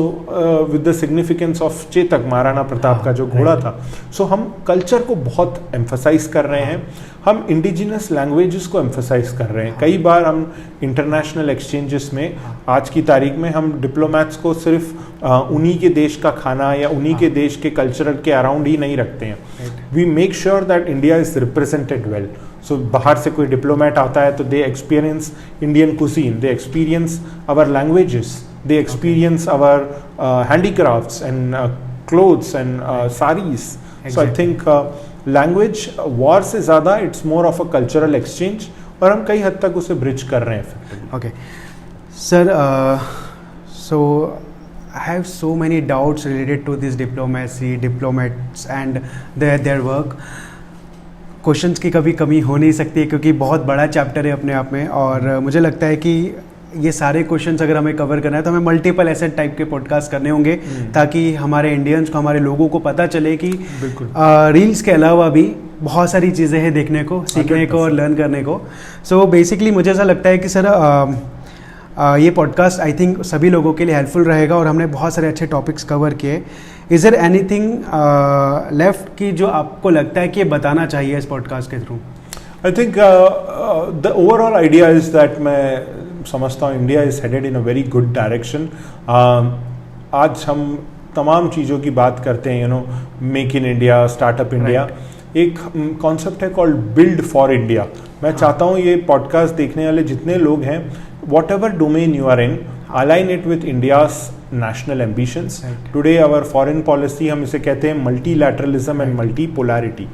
with the significance of Chetak, Maharana Pratap का जो घोड़ा था। सो हम कल्चर को बहुत एम्फसाइज कर रहे हैं, हम इंडिजिनस लैंग्वेजेस को एम्फसाइज कर रहे हैं। कई बार हम इंटरनेशनल एक्सचेंजेस में आज की तारीख में हम डिप्लोमैट्स को सिर्फ उन्हीं के देश का खाना या उन्हीं के देश के कल्चरल के अराउंड ही नहीं रखते हैं। We make sure that India is represented well. So बाहर से कोई डिप्लोमेट आता है तो they experience Indian cuisine, they experience our languages, they experience our handicrafts and clothes and saris. Exactly. So I think language war से ज़्यादा it's more of a cultural exchange, और हम कई हद तक उसे bridge कर रहे हैं। Okay, sir, so I have so many doubts related to this diplomacy, diplomats and their work. Questions की कभी कमी हो नहीं सकती क्योंकि बहुत बड़ा चैप्टर है अपने आप में, और मुझे लगता है कि ये सारे क्वेश्चंस अगर हमें कवर करना है तो हमें मल्टीपल ऐसे टाइप के पॉडकास्ट करने होंगे ताकि हमारे इंडियंस को, हमारे लोगों को पता चले कि रील्स के अलावा भी बहुत सारी चीज़ें हैं देखने को, सीखने को और लर्न करने को। सो बेसिकली मुझे ऐसा लगता है कि सर ये पॉडकास्ट आई थिंक सभी लोगों के लिए हेल्पफुल रहेगा और हमने बहुत सारे अच्छे टॉपिक्स कवर किए। इज़ देयर एनीथिंग लेफ्ट की जो आपको लगता है कि ये बताना चाहिए इस पॉडकास्ट के through? I think the overall idea is that मैं समझता हूँ India is headed in a very good direction. आज हम तमाम चीज़ों की बात करते हैं, you know, make in India, startup India. एक कॉन्सेप्ट है कॉल्ड बिल्ड फॉर इंडिया। मैं चाहता हूँ ये पॉडकास्ट देखने वाले जितने लोग हैं, whatever domain you are in, align it with India's national ambitions. Today our foreign policy, हम इसे कहते हैं मल्टीलैटरलिज्म एंड मल्टीपोलैरिटी,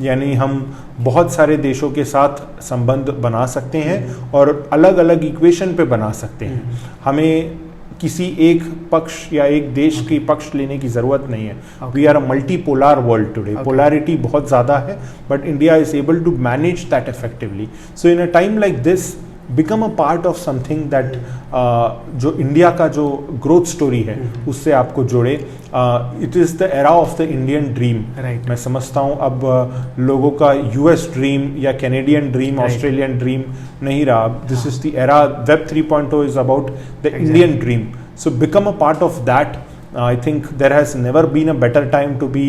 यानी हम बहुत सारे देशों के साथ संबंध बना सकते हैं और अलग अलग इक्वेशन पे बना सकते हैं। हमें किसी एक पक्ष या एक देश की पक्ष लेने की ज़रूरत नहीं है। We are a multipolar world today. Polarity बहुत ज़्यादा है, but India is able to manage that effectively. So in a time like this, become a part of something that जो इंडिया का जो ग्रोथ स्टोरी है उससे आपको जोड़े। It is the era of the Indian dream. मैं समझता हूँ अब लोगों का यूएस ड्रीम या कैनेडियन ड्रीम, ऑस्ट्रेलियन ड्रीम नहीं रहा। This is the era, web 3.0 is about the Indian dream. So become a part of that. I think there has never been a better time to be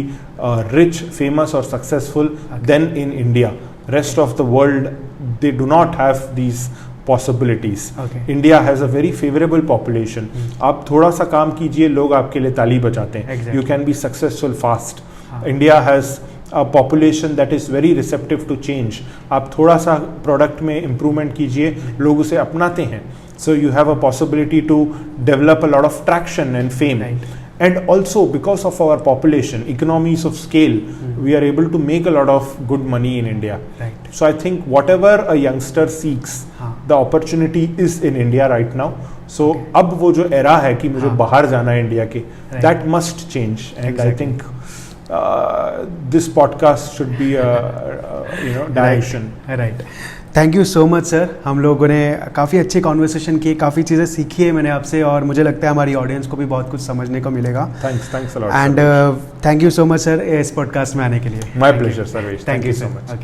rich, famous or successful than in India. Rest of the world, they do not have these possibilities. India has a very favorable population. आप थोड़ा सा काम कीजिए, लोग आपके लिए ताली बजाते हैं। You can be successful fast. India has a population that is very receptive to change. आप थोड़ा सा प्रोडक्ट में इम्प्रूवमेंट कीजिए, लोग उसे अपनाते हैं। So you have a possibility to develop a lot of traction and fame. And also because of our population, economies of scale, we are able to make a lot of good money in India. So I think whatever a youngster seeks, the opportunity is in India right now. So अब वो जो era है कि मुझे बाहर जाना है India के, that must change. And I think this podcast should be a direction. Right. Thank you so much sir. हम लोगों ने काफ़ी अच्छी कॉन्वर्सेशन की, काफ़ी चीज़ें सीखी है मैंने आपसे, और मुझे लगता है हमारी ऑडियंस को भी बहुत कुछ समझने को मिलेगा। Thanks a lot and thank you so much sir इस पॉडकास्ट में आने के लिए। My pleasure Sarvesh. Thank you so much.